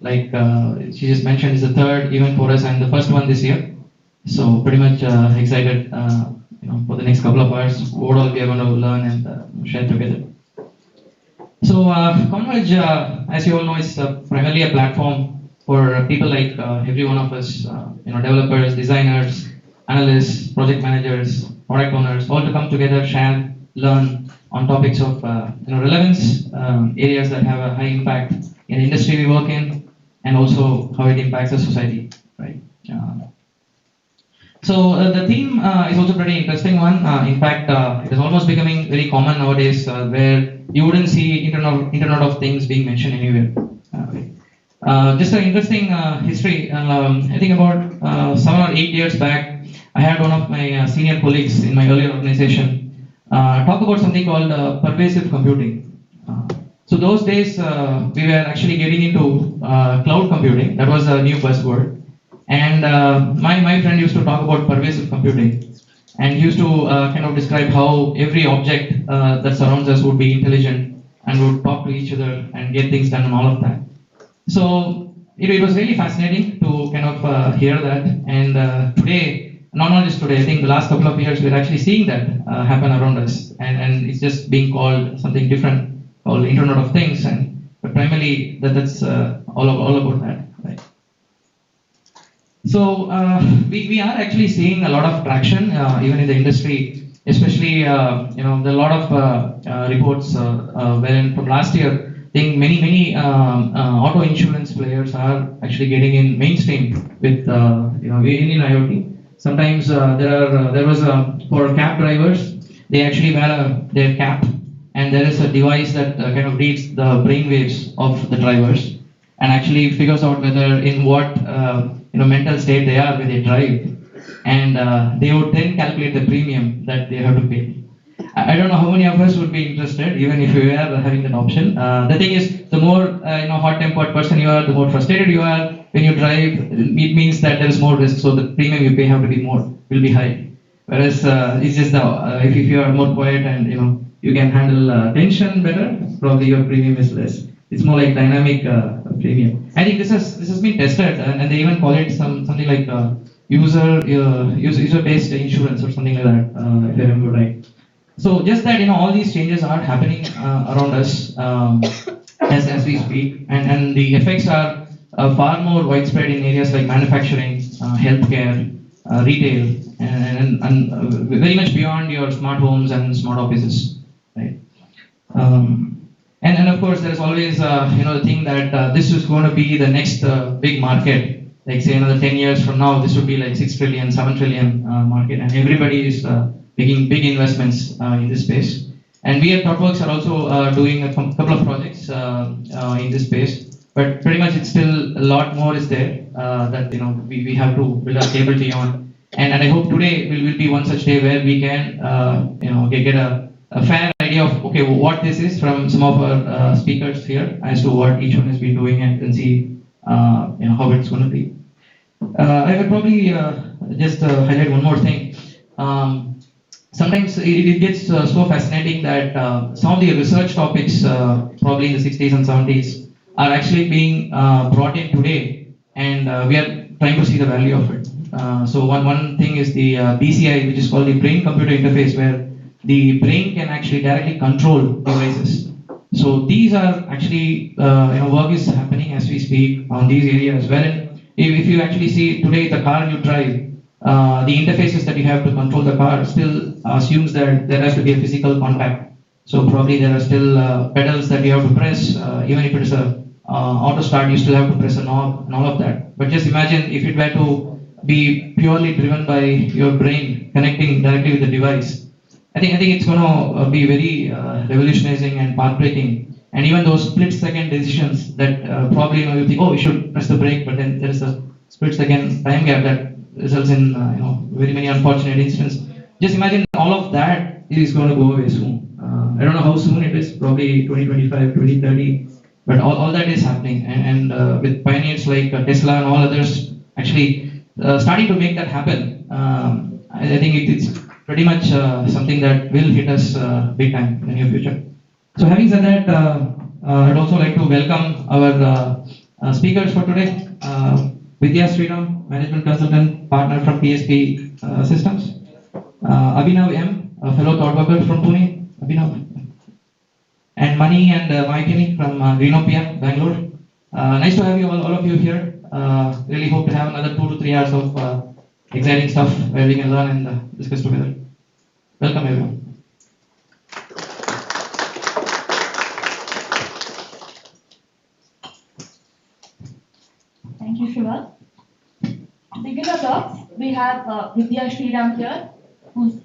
like she just mentioned, is the third event for us and the first one this year. So pretty much excited, for the next couple of hours, what all we are going to learn and share together. So Converge, as you all know, is primarily a platform for people like every one of us, developers, designers, analysts, project managers, product owners, all to come together, share, learn on topics of relevance, areas that have a high impact in the industry we work in, and also how it impacts the society, right? The theme is also pretty interesting one. In fact, it is almost becoming very common nowadays, where you wouldn't see Internet of Things being mentioned anywhere. Just an interesting history. I think about 7 or 8 years back, I had one of my senior colleagues in my earlier organization talk about something called pervasive computing. So those days, we were actually getting into cloud computing. That was a new buzzword. And my friend used to talk about pervasive computing, and he used to kind of describe how every object that surrounds us would be intelligent and would talk to each other and get things done and all of that. So it was really fascinating to kind of hear that. And today, not just today, I think the last couple of years we're actually seeing that happen around us, and it's just being called something different, called Internet of Things, but primarily that's all about that. Right? So we are actually seeing a lot of traction even in the industry, especially there are a lot of reports wherein from last year, I think many auto insurance players are actually getting in mainstream with in IoT. Sometimes there was for cab drivers, they actually wear their cap, and there is a device that kind of reads the brain waves of the drivers and actually figures out whether in what mental state they are when they drive, and they would then calculate the premium that they have to pay. I don't know how many of us would be interested, even if we were having that option. The thing is, the more hot-tempered person you are, the more frustrated you are when you drive. It means that there is more risk, so the premium you pay will be high. Whereas it's just if you are more quiet and you can handle tension better, probably your premium is less. It's more like dynamic premium. I think this has been tested, and they even call it something like user-based insurance or something like that, if I remember right. So just that all these changes are happening around us as we speak, and the effects are far more widespread in areas like manufacturing, healthcare, retail, and very much beyond your smart homes and smart offices, right? And of course, there's always the thing that this is going to be the next big market. Like say another 10 years from now, this would be like 6 trillion, 7 trillion market, and everybody is making big investments in this space. And we at ThoughtWorks are also doing a couple of projects in this space. But pretty much it's still a lot more is there that we have to build our capability on. And I hope today will be one such day where we can get a fair idea of what this is from some of our speakers here as to what each one has been doing, and can see how it's going to be. I would probably just highlight one more thing. Sometimes it gets so fascinating that some of the research topics, probably in the 60s and 70s, are actually being brought in today, and we are trying to see the value of it. So one thing is the BCI, which is called the brain-computer interface, where the brain can actually directly control devices. So these are actually work is happening as we speak on these areas. Wherein if you actually see today the car you drive, the interfaces that you have to control the car still assumes that there has to be a physical contact. So probably there are still pedals that you have to press. Even if it is a auto start, you still have to press a knob and all of that. But just imagine if it were to be purely driven by your brain connecting directly with the device. I think it's going to be very revolutionizing and path-breaking. And even those split-second decisions that probably you think, you should press the brake, but then there is a split-second time gap that results in very many unfortunate incidents. Just imagine all of that is going to go away soon. I don't know how soon it is, probably 2025, 2030, but all that is happening. And with pioneers like Tesla and all others actually starting to make that happen, I think it's pretty much something that will hit us big time in the near future. So having said that, I'd also like to welcome our Speakers for today, Vidya Sriram, Management Consultant, Partner from PSP Systems. Abhinav M, a fellow thought worker from Pune. Abhinav. And Mani and Maitini from Greenopia, Bangalore. Nice to have you all of you here. Really hope to have another 2 to 3 hours of exciting stuff where we can learn and discuss together. Welcome everyone. Thank you, Shiva. To begin our talks, we have Vidya Sriram here, who's